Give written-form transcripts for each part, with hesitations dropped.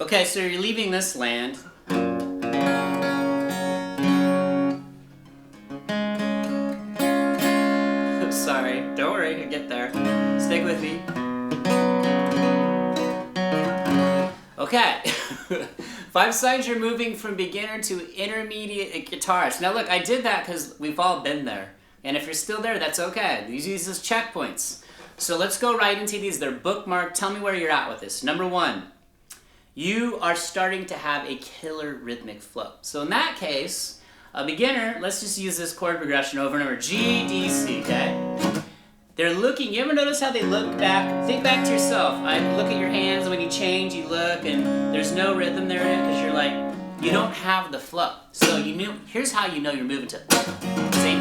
Okay, so you're leaving this land. Sorry, don't worry, I get there. Stick with me. Okay. 5 signs you're moving from beginner to intermediate guitarist. Now look, I did that because we've all been there. And if you're still there, that's okay. These use as checkpoints. So let's go right into these. They're bookmarked. Tell me where you're at with this. Number 1, you are starting to have a killer rhythmic flow. So in that case, a beginner, let's just use this chord progression over and over. G, D, C, okay? They're looking, you ever notice how they look back? Think back to yourself. Look at your hands, when you change, you look, and there's no rhythm there because you're like, you don't have the flow. So here's how you know you're moving to, see?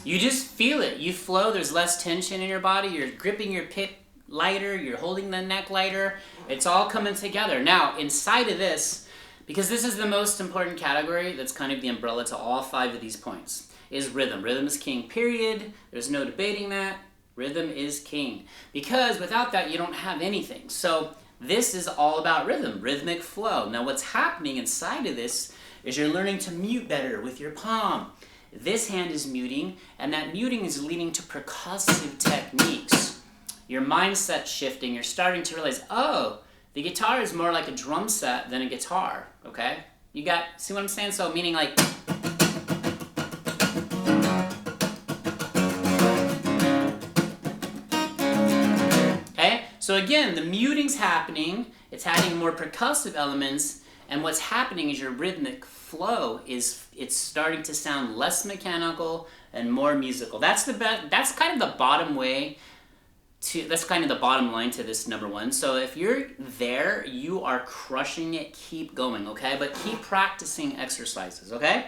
You just feel it, you flow, there's less tension in your body, you're gripping your pick lighter, you're holding the neck lighter, it's all coming together. Now, inside of this, because this is the most important category, that's kind of the umbrella to all 5 of these points, is rhythm. Rhythm is king, period. There's no debating that. Rhythm is king. Because without that, you don't have anything. So this is all about rhythm, rhythmic flow. Now what's happening inside of this is you're learning to mute better with your palm. This hand is muting, and that muting is leading to percussive techniques. Your mindset's shifting. You're starting to realize, oh, the guitar is more like a drum set than a guitar, okay? See what I'm saying? So meaning like, okay? So again, the muting's happening, it's adding more percussive elements, and what's happening is your rhythmic flow it's starting to sound less mechanical and more musical. That's kind of the bottom way. That's kind of the bottom line to this number 1. So if you're there, you are crushing it. Keep going, okay? But keep practicing exercises, okay?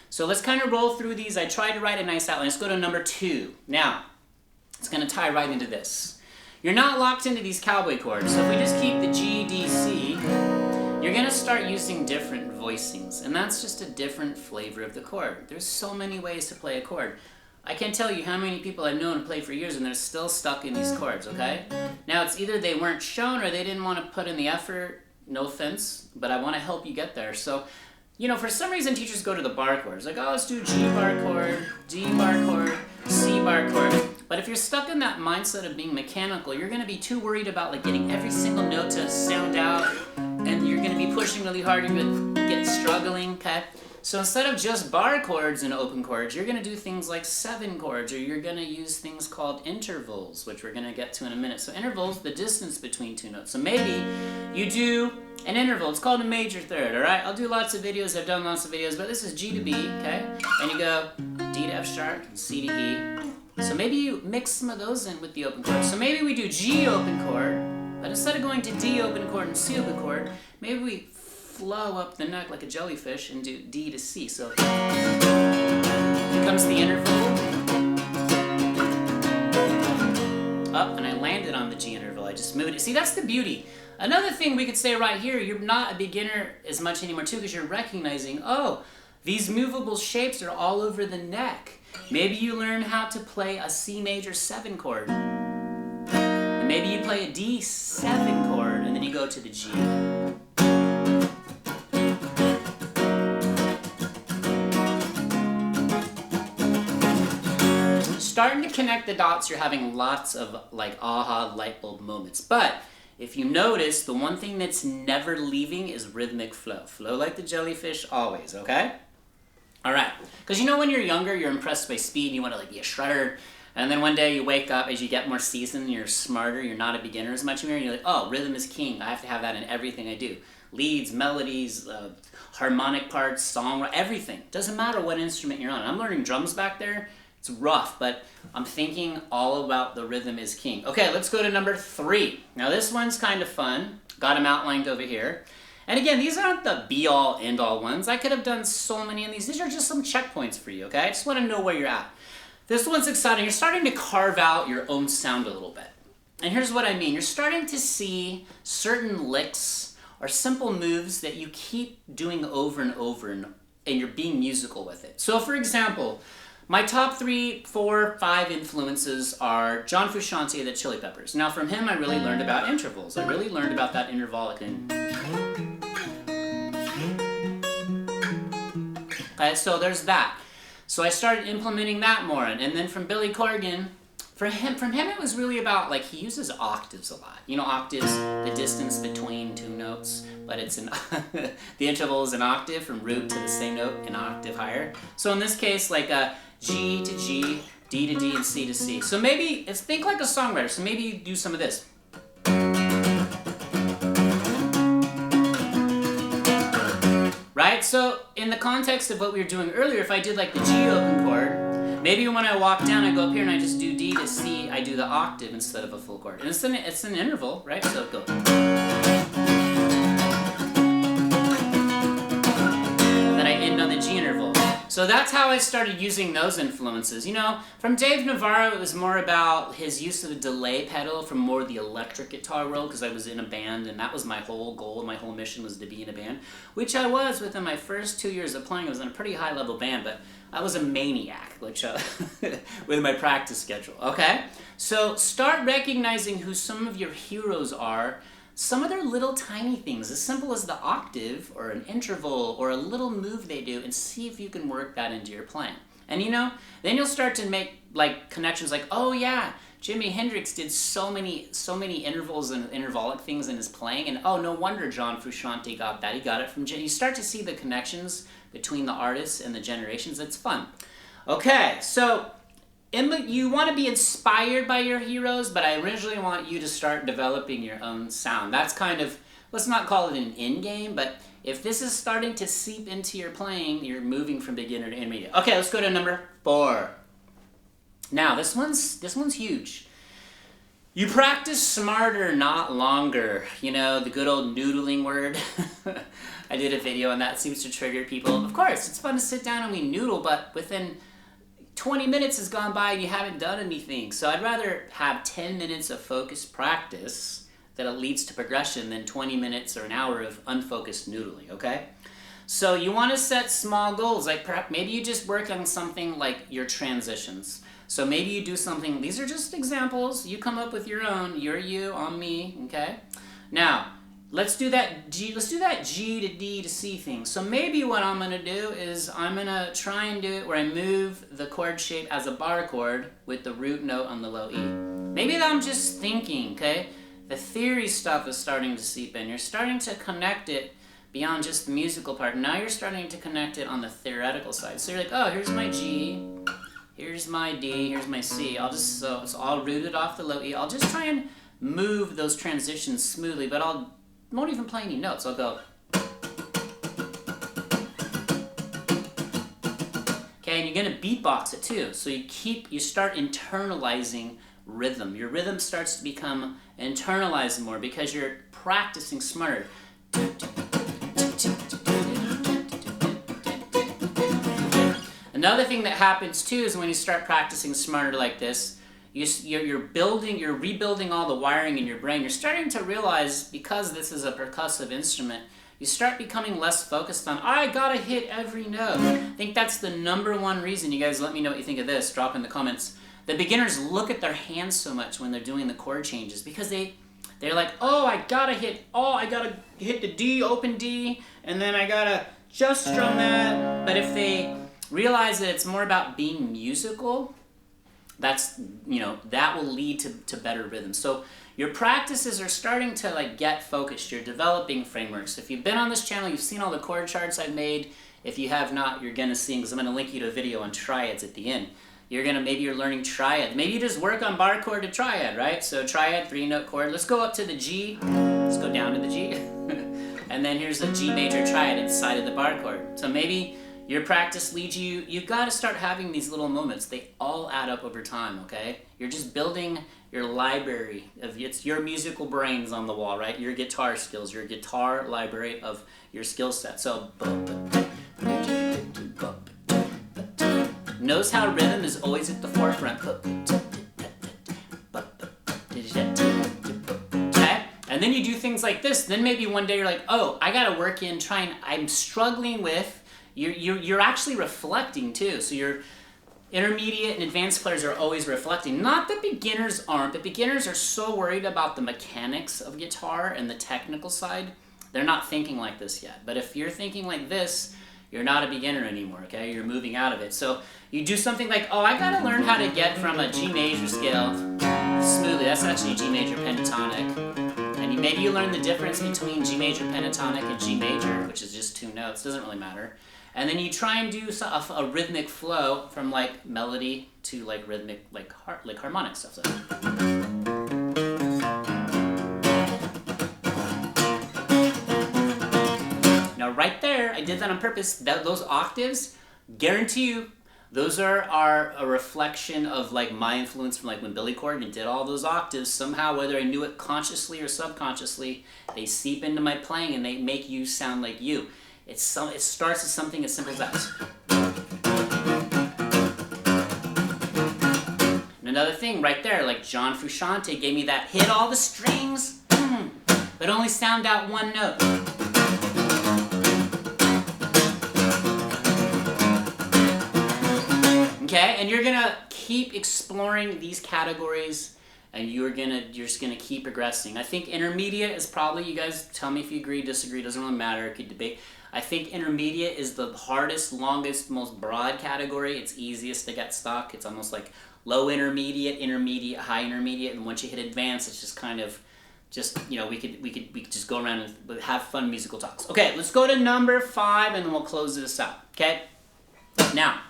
So let's kind of roll through these. I tried to write a nice outline. Let's go to number 2. Now, it's going to tie right into this. You're not locked into these cowboy chords. So if we just keep the G, D, C, you're going to start using different voicings. And that's just a different flavor of the chord. There's so many ways to play a chord. I can't tell you how many people I've known and played for years and they're still stuck in these chords, okay? Now it's either they weren't shown or they didn't want to put in the effort, no offense, but I want to help you get there. So, for some reason teachers go to the bar chords, like, oh, let's do G bar chord, D bar chord, C bar chord. But if you're stuck in that mindset of being mechanical, you're going to be too worried about like getting every single note to sound out, and you're going to be pushing really hard, you're going to get struggling, okay? So instead of just bar chords and open chords, you're going to do things like 7 chords, or you're going to use things called intervals, which we're going to get to in a minute. So intervals, the distance between 2 notes. So maybe you do an interval. It's called a major third, all right? I'll do lots of videos. I've done lots of videos, but this is G to B, okay? And you go D to F sharp, C to E. So maybe you mix some of those in with the open chords. So maybe we do G open chord, but instead of going to D open chord and C open chord, maybe we flow up the neck like a jellyfish and do D to C. So here comes the interval. Up, and I landed on the G interval. I just moved it. See, that's the beauty. Another thing we could say right here, you're not a beginner as much anymore too, because you're recognizing, oh, these movable shapes are all over the neck. Maybe you learn how to play a C major 7 chord. And maybe you play a D7 chord, and then you go to the G. Starting to connect the dots, you're having lots of like aha light bulb moments. But if you notice, the one thing that's never leaving is rhythmic flow. Flow like the jellyfish always, okay? All right, because when you're younger, you're impressed by speed and you want to like be a shredder. And then one day you wake up, as you get more seasoned, you're smarter, you're not a beginner as much anymore, and you're like, oh, rhythm is king. I have to have that in everything I do. Leads, melodies, harmonic parts, song, everything. Doesn't matter what instrument you're on. I'm learning drums back there. It's rough, but I'm thinking all about the rhythm is king. Okay, let's go to number 3. Now this one's kind of fun. Got them outlined over here. And again, these aren't the be-all, end-all ones. I could have done so many of these. These are just some checkpoints for you, okay? I just want to know where you're at. This one's exciting. You're starting to carve out your own sound a little bit. And here's what I mean. You're starting to see certain licks or simple moves that you keep doing over and over, and you're being musical with it. So for example, My top 3, 4, 5 influences are John Frusciante of the Chili Peppers. Now from him I really learned about intervals. I really learned about that intervalic thing. Okay, so there's that. So I started implementing that more, and then from Billy Corgan, from him it was really about, like, he uses octaves a lot. You know, octaves, the distance between two notes, but it's an the interval is an octave from root to the same note, an octave higher. So in this case, like G to G, D to D, and C to C. So maybe think like a songwriter. So maybe you do some of this. Right? So in the context of what we were doing earlier, if I did like the G open chord, maybe when I walk down, I go up here and I just do D to C, I do the octave instead of a full chord. And it's an interval, right? So go. Then I end on the G interval. So that's how I started using those influences. You know, from Dave Navarro, it was more about his use of the delay pedal from more the electric guitar world, because I was in a band, and that was my whole goal, my whole mission was to be in a band, which I was within my first 2 years of playing. I was in a pretty high-level band, but I was a maniac, which with my practice schedule, okay? So start recognizing who some of your heroes are, some of their little tiny things, as simple as the octave or an interval or a little move they do, and see if you can work that into your playing. And you know, then you'll start to make like connections like, oh yeah, Jimi Hendrix did so many intervals and intervallic things in his playing, and oh, no wonder John Frusciante got that. He got it from You start to see the connections between the artists and the generations. It's fun. Okay, so you want to be inspired by your heroes, but I originally want you to start developing your own sound. That's kind of, let's not call it an end game, but if this is starting to seep into your playing, you're moving from beginner to intermediate. Okay, let's go to number 4. Now, this one's huge. You practice smarter, not longer. You know, the good old noodling word. I did a video on that. It seems to trigger people. Of course, it's fun to sit down and we noodle, but within 20 minutes has gone by and you haven't done anything. So I'd rather have 10 minutes of focused practice that leads to progression than 20 minutes or an hour of unfocused noodling, okay? So you want to set small goals. Like maybe you just work on something like your transitions. So maybe you do something, these are just examples. You come up with your own, you're you, I'm me, okay? Now, let's do that G to D to C thing. So maybe what I'm gonna do is I'm gonna try and do it where I move the chord shape as a bar chord with the root note on the low E. Maybe I'm just thinking, okay? The theory stuff is starting to seep in. You're starting to connect it beyond just the musical part. Now you're starting to connect it on the theoretical side. So you're like, oh, here's my G, here's my D, here's my C. So it's all rooted off the low E. I'll just try and move those transitions smoothly, but I won't even play any notes. I'll go. Okay, and you're gonna beatbox it too. So you start internalizing rhythm. Your rhythm starts to become internalized more because you're practicing smarter. Another thing that happens too is when you start practicing smarter like this, you're rebuilding all the wiring in your brain. You're starting to realize, because this is a percussive instrument, you start becoming less focused on, I gotta hit every note. I think that's the number 1 reason. You guys let me know what you think of this. Drop in the comments. The beginners look at their hands so much when they're doing the chord changes because they're like, oh, I gotta hit the D, open D, and then I gotta just strum that. But if they realize that it's more about being musical, that will lead to better rhythm. So your practices are starting to like get focused. You're developing frameworks. If you've been on this channel, you've seen all the chord charts I've made. If you have not, you're gonna see, because I'm gonna link you to a video on triads at the end. Maybe you're learning triad. Maybe you just work on bar chord to triad, right? So triad, 3-note chord. Let's go up to the G. Let's go down to the G. And then here's a G major triad inside of the bar chord. So maybe your practice leads you've got to start having these little moments. They all add up over time, okay? You're just building your library it's your musical brains on the wall, right? Your guitar skills, your guitar library of your skill set. So, notice how rhythm is always at the forefront. Okay? And then you do things like this. Then maybe one day you're like, oh, I got to work in I'm struggling with. You're actually reflecting too. So intermediate and advanced players are always reflecting. Not that beginners aren't, but beginners are so worried about the mechanics of guitar and the technical side, they're not thinking like this yet. But if you're thinking like this, you're not a beginner anymore, okay? You're moving out of it. So you do something like, oh, I gotta learn how to get from a G major scale smoothly. That's actually G major pentatonic. And maybe you learn the difference between G major pentatonic and G major, which is just 2 notes, doesn't really matter. And then you try and do a rhythmic flow from like melody to like rhythmic, like harmonic stuff. So. Now right there, I did that on purpose. Those octaves, guarantee you, those are a reflection of like my influence from like when Billy Corgan did all those octaves. Somehow, whether I knew it consciously or subconsciously, they seep into my playing and they make you sound like you. It starts as something as simple as that. And another thing right there, like John Frusciante gave me that hit all the strings, but only sound out 1 note. Okay, and you're gonna keep exploring these categories, and you're just gonna keep progressing. I think intermediate is probably, you guys tell me if you agree, disagree, doesn't really matter, it could debate. I think intermediate is the hardest, longest, most broad category. It's easiest to get stuck. It's almost like low intermediate, intermediate, high intermediate, and once you hit advanced, it's just kind of you know, we could just go around and have fun musical talks. Okay, let's go to number 5 and then we'll close this out. Okay? Now,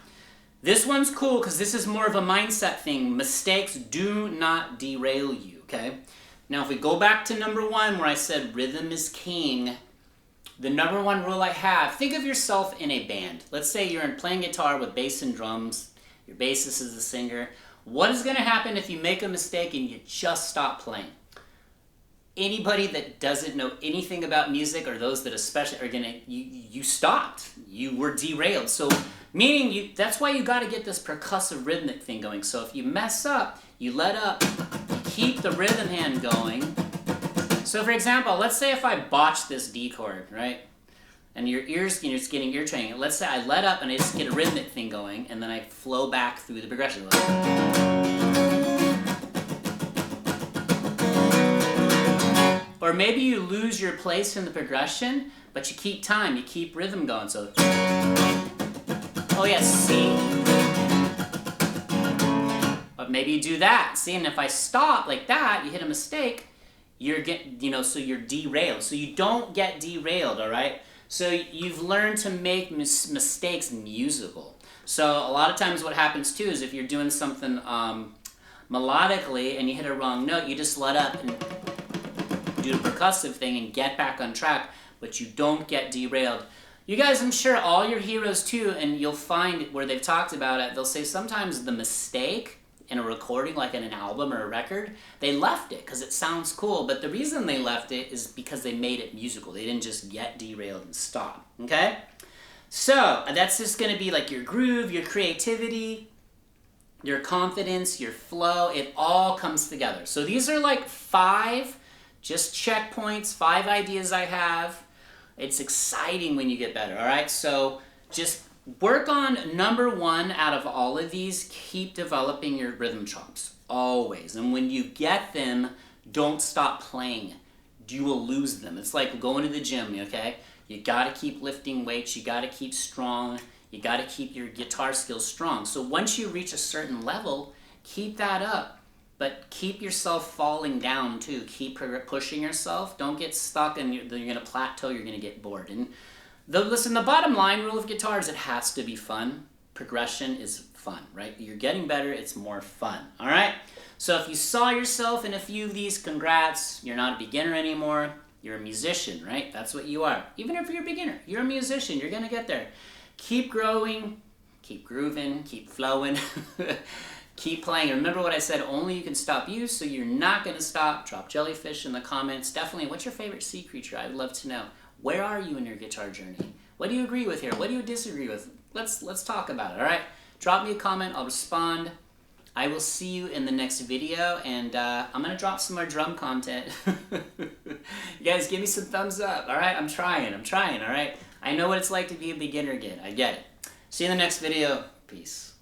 this one's cool because this is more of a mindset thing. Mistakes do not derail you, okay? Now, if we go back to number 1 where I said rhythm is king, the number 1 rule I have, think of yourself in a band. Let's say you're playing guitar with bass and drums. Your bassist is the singer. What is going to happen if you make a mistake and you just stop playing? Anybody that doesn't know anything about music, or those that especially are gonna, you stopped. You were derailed. So, meaning that's why you got to get this percussive rhythmic thing going. So if you mess up, you let up, you keep the rhythm hand going. So for example, let's say if I botch this D chord, right? And your ears, you're just getting ear training. Let's say I let up and I just get a rhythmic thing going, and then I flow back through the progression. Or maybe you lose your place in the progression, but you keep time, you keep rhythm going. So, oh yeah, C. But maybe you do that. See, and if I stop like that, you hit a mistake, so you're derailed. So you don't get derailed, all right? So you've learned to make mistakes musical. So a lot of times what happens too is if you're doing something melodically and you hit a wrong note, you just let up and do the percussive thing and get back on track, but you don't get derailed. You guys, I'm sure all your heroes too, and you'll find where they've talked about it, they'll say sometimes the mistake in a recording, like in an album or a record, they left it because it sounds cool, but the reason they left it is because they made it musical. They didn't just get derailed and stop, okay? So, that's just going to be like your groove, your creativity, your confidence, your flow, it all comes together. So these are like 5 just checkpoints, 5 ideas I have. It's exciting when you get better, all right? So just work on number 1 out of all of these. Keep developing your rhythm chops, always. And when you get them, don't stop playing. You will lose them. It's like going to the gym, okay? You gotta keep lifting weights, you gotta keep strong, you gotta keep your guitar skills strong. So once you reach a certain level, keep that up. But keep yourself falling down too. Keep pushing yourself. Don't get stuck and you're going to plateau. You're going to get bored. And listen, the bottom line rule of guitar is it has to be fun. Progression is fun, right? You're getting better. It's more fun. All right? So if you saw yourself in a few of these, congrats. You're not a beginner anymore. You're a musician, right? That's what you are. Even if you're a beginner, you're a musician. You're going to get there. Keep growing. Keep grooving. Keep flowing. Keep playing. Remember what I said, only you can stop you, so you're not going to stop. Drop Jellyfish in the comments. Definitely, what's your favorite sea creature? I'd love to know. Where are you in your guitar journey? What do you agree with here? What do you disagree with? Let's talk about it, all right? Drop me a comment. I'll respond. I will see you in the next video, and I'm going to drop some more drum content. You guys, give me some thumbs up, all right? I'm trying, all right? I know what it's like to be a beginner again. I get it. See you in the next video. Peace.